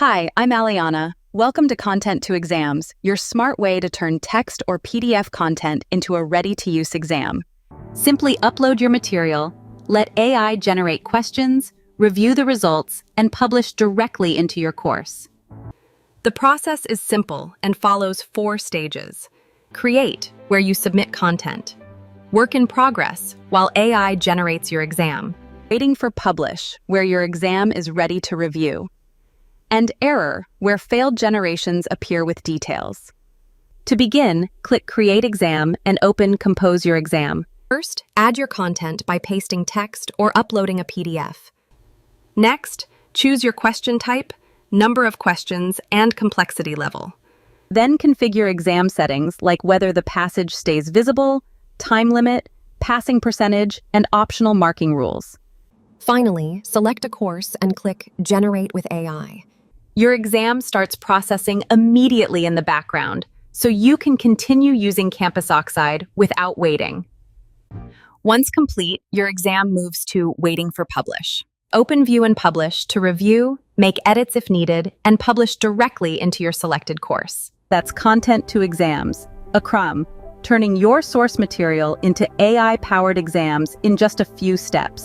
Hi, I'm Aliana. Welcome to Content to Exams, your smart way to turn text or PDF content into a ready-to-use exam. Simply upload your material, let AI generate questions, review the results, and publish directly into your course. The process is simple and follows 4 stages. Create, where you submit content. Work in progress, while AI generates your exam. Waiting for publish, where your exam is ready to review. And error, where failed generations appear with details. To begin, click Create Exam and open Compose Your Exam. First, add your content by pasting text or uploading a PDF. Next, choose your question type, number of questions, and complexity level. Then configure exam settings like whether the passage stays visible, time limit, passing percentage, and optional marking rules. Finally, select a course and click Generate with AI. Your exam starts processing immediately in the background, so you can continue using CampusO₂ without waiting. Once complete, your exam moves to Waiting for Publish. Open View and Publish to review, make edits if needed, and publish directly into your selected course. That's Content to Exams, a crumb, turning your source material into AI-powered exams in just a few steps.